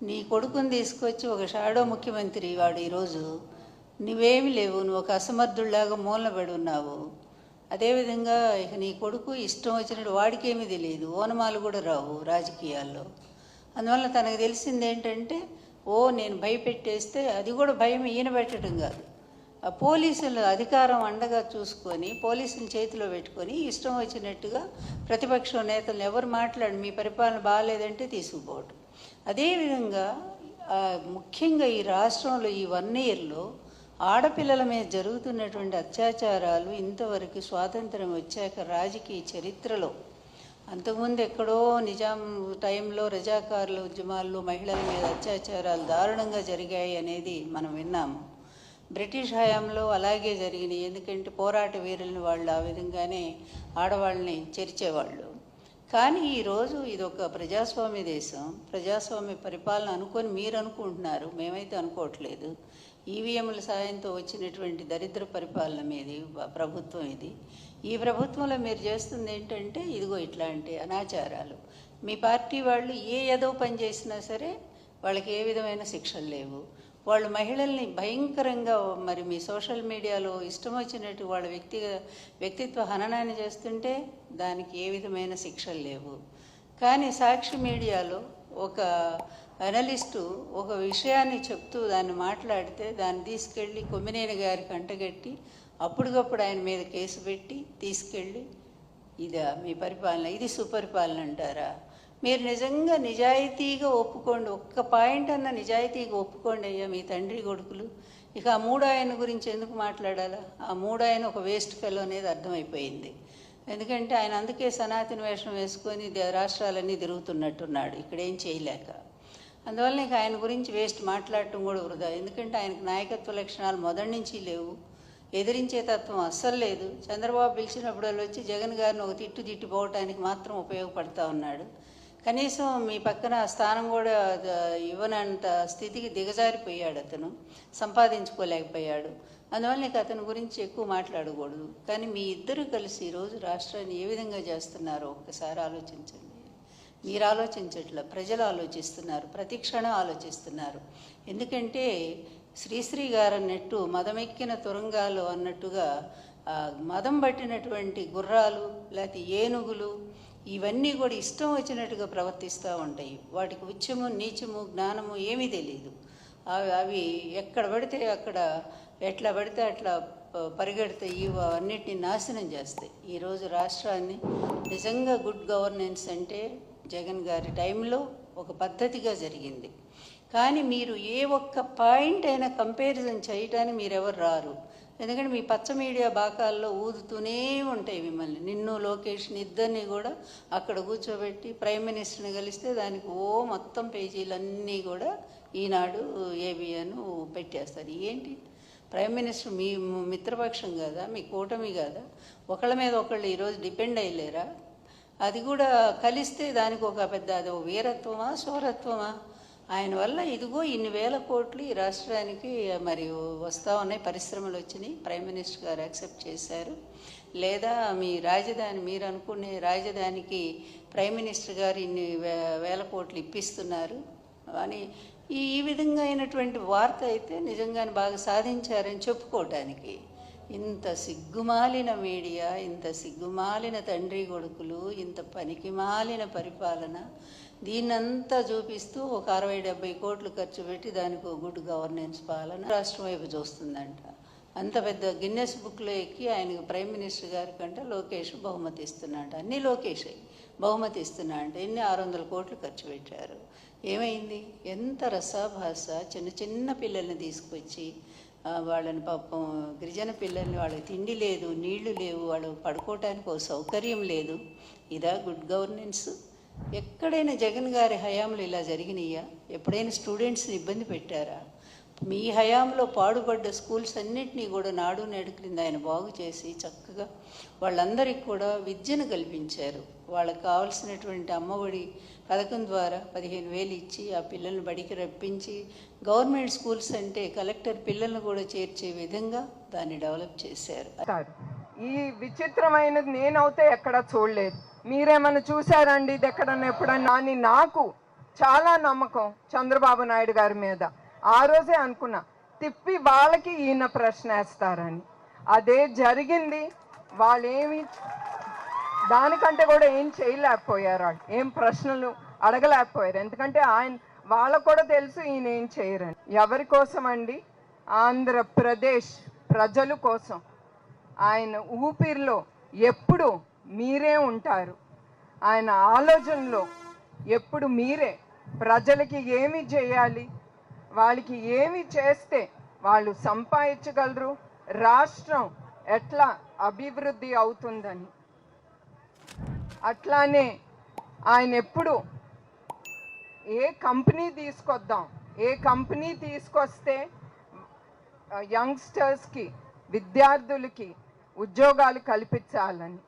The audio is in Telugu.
నీ కొడుకుని తీసుకొచ్చి ఒక షాడో ముఖ్యమంత్రి వాడు ఈరోజు నువ్వేమి లేవు, నువ్వు ఒక అసమర్థుల్లాగా మూలబడి ఉన్నావు. అదేవిధంగా ఇక నీ కొడుకు ఇష్టం వచ్చినట్టు వాడికేమీ తెలియదు, ఓనమాలు కూడా రావు రాజకీయాల్లో. అందువల్ల తనకు తెలిసింది ఏంటంటే, నేను భయపెట్టేస్తే అది కూడా భయం ఈయన పెట్టడం కాదు, ఆ పోలీసుల అధికారం అండగా చూసుకొని పోలీసుల చేతిలో పెట్టుకొని ఇష్టం వచ్చినట్టుగా ప్రతిపక్ష నేతలు ఎవరు మాట్లాడి మీ పరిపాలన బాగాలేదంటే తీసుకుపోవటం. అదేవిధంగా ముఖ్యంగా ఈ రాష్ట్రంలో ఈ 1 ఇయర్లో ఆడపిల్లల మీద జరుగుతున్నటువంటి అత్యాచారాలు ఇంతవరకు స్వాతంత్రం వచ్చాక రాజకీయ చరిత్రలో, అంతకుముందు ఎక్కడో నిజాం టైంలో రజాకారుల ఉద్యమాల్లో మహిళల మీద అత్యాచారాలు దారుణంగా జరిగాయి అనేది మనం విన్నాము. బ్రిటిష్ హయాంలో అలాగే జరిగినాయి, ఎందుకంటే పోరాట వీరులను వాళ్ళు ఆ విధంగానే ఆడవాళ్ళని చెరిచేవాళ్ళు. కానీ ఈరోజు ఇది ఒక ప్రజాస్వామ్య దేశం, ప్రజాస్వామ్య పరిపాలన అనుకొని మీరు అనుకుంటున్నారు, మేమైతే అనుకోవట్లేదు. ఈవీఎంల సాయంతో వచ్చినటువంటి దరిద్ర పరిపాలన మీది ప్రభుత్వం ఇది. ఈ ప్రభుత్వంలో మీరు చేస్తుంది ఏంటంటే ఇదిగో ఇట్లాంటి అనాచారాలు. మీ పార్టీ వాళ్ళు ఏదో పని చేసినా సరే వాళ్ళకి ఏ విధమైన శిక్షలు లేవు. వాళ్ళు మహిళల్ని భయంకరంగా మరి మీ సోషల్ మీడియాలో ఇష్టం వచ్చినట్టు వాళ్ళ వ్యక్తిత్వ హననాన్ని చేస్తుంటే దానికి ఏ విధమైన శిక్షలు లేవు. కానీ సాక్షి మీడియాలో ఒక అనలిస్టు ఒక విషయాన్ని చెప్తూ దాన్ని మాట్లాడితే దాన్ని తీసుకెళ్ళి కొమ్మినేని గారికి అంటగట్టి అప్పటికప్పుడు ఆయన మీద కేసు పెట్టి తీసుకెళ్ళి ఇదా మీ పరిపాలన, ఇది సుపరిపాలన అంటారా? మీరు నిజంగా నిజాయితీగా ఒప్పుకోండి, ఒక్క పాయింట్ అన్న నిజాయితీగా ఒప్పుకోండి అయ్యా మీ తండ్రి కొడుకులు. ఇక ఆ 3 ఆయన గురించి ఎందుకు మాట్లాడాలా? ఆ 3 ఆయన ఒక వేస్ట్ ఫెలో అనేది అర్థమైపోయింది. ఎందుకంటే ఆయన అందుకే సనాతన వేషం వేసుకొని రాష్ట్రాలన్నీ తిరుగుతున్నట్టున్నాడు ఇక్కడ ఏం చేయలేక. అందువల్ల ఇక ఆయన గురించి వేస్ట్ మాట్లాడటం కూడా వృధా. ఎందుకంటే ఆయనకు నాయకత్వ లక్షణాలు మొదటి నుంచి లేవు, ఎదిరించే తత్వం అస్సలు లేదు. చంద్రబాబు పిలిచినప్పుడు వచ్చి జగన్ గారిని ఒక తిట్టిపోవటానికి మాత్రం ఉపయోగపడతా ఉన్నాడు. కనీసం మీ పక్కన స్థానం కూడా ఇవ్వనంత స్థితికి దిగజారిపోయాడు, అతను సంపాదించుకోలేకపోయాడు. అందువల్ల ఇక అతని గురించి ఎక్కువ మాట్లాడకూడదు. కానీ మీ ఇద్దరు కలిసి ఈరోజు రాష్ట్రాన్ని ఏ విధంగా చేస్తున్నారో ఒక్కసారి ఆలోచించండి. మీరు ఆలోచించట్లా, ప్రజలు ఆలోచిస్తున్నారు, ప్రతి క్షణం ఆలోచిస్తున్నారు. ఎందుకంటే శ్రీశ్రీ గారు అన్నట్టు మదమెక్కిన తురంగాలు అన్నట్టుగా మదం పట్టినటువంటి గుర్రాలు లేకపోతే ఏనుగులు ఇవన్నీ కూడా ఇష్టం వచ్చినట్టుగా ప్రవర్తిస్తూ ఉంటాయి. వాటికి ఉచ్చము నీచము జ్ఞానము ఏమీ తెలియదు. అవి ఎక్కడ పడితే అక్కడ ఎట్లా పడితే అట్లా పరిగెడతాయి, అన్నిటిని నాశనం చేస్తాయి. ఈరోజు రాష్ట్రాన్ని నిజంగా గుడ్ గవర్నెన్స్ అంటే జగన్ గారి టైంలో ఒక పద్ధతిగా జరిగింది. కానీ మీరు ఏ ఒక్క పాయింట్ అయినా కంపారిజన్ చేయడానికి మీరెవరు రారు. ఎందుకంటే మీ పచ్చ మీడియా బాకాల్లో ఊదుతూనే ఉంటాయి మిమ్మల్ని. నిన్ను లోకేష్ని ఇద్దరిని కూడా అక్కడ కూర్చోబెట్టి ప్రైమ్ మినిస్టర్ని కలిస్తే దానికి మొత్తం పేజీలన్నీ కూడా ఈనాడు ఏబిఎన్ పెట్టేస్తారు. ఏంటి ప్రైమ్ మినిస్టర్ మీ మిత్రపక్షం కదా, మీ కూటమి కదా, ఒకళ్ళ మీద ఒకళ్ళు ఈరోజు డిపెండ్ అయ్యలేరా? అది కూడా కలిస్తే దానికి ఒక పెద్ద అది వీరత్వమా శౌరత్వమా? ఆయన వల్ల ఇదిగో ఇన్ని వేల కోట్లు ఈ రాష్ట్రానికి మరి వస్తూ ఉన్నాయి, పరిశ్రమలు వచ్చినాయి, ప్రైమ్ మినిస్టర్ గారు యాక్సెప్ట్ చేశారు. లేదా మీ రాజధాని, మీరు అనుకునే రాజధానికి ప్రైమ్ మినిస్టర్ గారు ఇన్ని వేల కోట్లు ఇప్పిస్తున్నారు అని ఈ విధంగా అయినటువంటి వార్త అయితే నిజంగానే బాగా సాధించారని చెప్పుకోవటానికి. ఇంత సిగ్గుమాలిన మీడియా, ఇంత సిగ్గుమాలిన తండ్రి కొడుకులు, ఇంత పనికిమాలిన పరిపాలన, దీన్నంతా చూపిస్తూ ఒక 60-70 కోట్లు ఖర్చు పెట్టి దానికి ఒక గుడ్ గవర్నెన్స్ పాలన రాష్ట్రం వైపు చూస్తుందంట. అంత పెద్ద గిన్నెస్ బుక్లో ఎక్కి ఆయనకు ప్రైమ్ మినిస్టర్ గారి కంటే లోకేష్ బహుమతి ఇస్తున్నాడు. అన్నీ లోకేష్ బహుమతి ఇస్తున్నాడు. ఎన్ని 600 కోట్లు ఖర్చు పెట్టారు. ఏమైంది? ఎంత రసాభాస. చిన్న పిల్లల్ని తీసుకొచ్చి వాళ్ళని పాపం గిరిజన పిల్లల్ని, వాళ్ళకి తిండి లేదు, నీళ్లు లేవు, వాళ్ళు పడుకోవటానికి ఒక సౌకర్యం లేదు. ఇదా గుడ్ గవర్నెన్స్? ఎక్కడైనా జగన్ గారి హయాంలో ఇలా జరిగినాయా? ఎప్పుడైనా స్టూడెంట్స్ని ఇబ్బంది పెట్టారా? మీ హయాంలో పాడుపడ్డ స్కూల్స్ అన్నింటినీ కూడా నాడు నేడు క్రింద ఆయన బాగు చేసి చక్కగా వాళ్ళందరికీ కూడా విద్యను కల్పించారు. వాళ్ళకి కావాల్సినటువంటి అమ్మఒడి పథకం ద్వారా 15,000 ఇచ్చి ఆ పిల్లల్ని బడికి రప్పించి గవర్నమెంట్ స్కూల్స్ అంటే కలెక్టర్ పిల్లల్ని కూడా చేర్చే విధంగా దాన్ని డెవలప్ చేశారు. ఈ విచిత్రమైనది నేనైతే ఎక్కడ చూడలేదు. మీరేమన్నా చూసారండి ఇది ఎక్కడన్నా ఎప్పుడన్నా? అని నాకు చాలా నమ్మకం చంద్రబాబు నాయుడు గారి మీద. ఆ రోజే అనుకున్నా తిప్పి వాళ్ళకి ఈయన ప్రశ్న వేస్తారని. అదే జరిగింది. వాళ్ళేమి దానికంటే కూడా ఏం చేయలేకపోయారు, వాళ్ళు ఏం ప్రశ్నలు అడగలేకపోయారు. ఎందుకంటే వాళ్ళకు కూడా తెలుసు ఈయన ఏం చేయరని. ఎవరి కోసం అండి? ఆంధ్రప్రదేశ్ ప్రజల కోసం. ఆయన ఊపిరిలో ఎప్పుడు మీరే ఉంటారు. ఆయన ఆలోచనలో ఎప్పుడు మీరే. ప్రజలకి ఏమి చేయాలి, వాళ్ళకి ఏమి చేస్తే వాళ్ళు సంపాదించగలరు, రాష్ట్రం ఎట్లా అభివృద్ధి అవుతుందని. అట్లానే ఆయన ఎప్పుడు ఏ కంపెనీ తీసుకొద్దాం, ఏ కంపెనీ తీసుకొస్తే యంగ్స్టర్స్కి, విద్యార్థులకి ఉద్యోగాలు కల్పించాలని.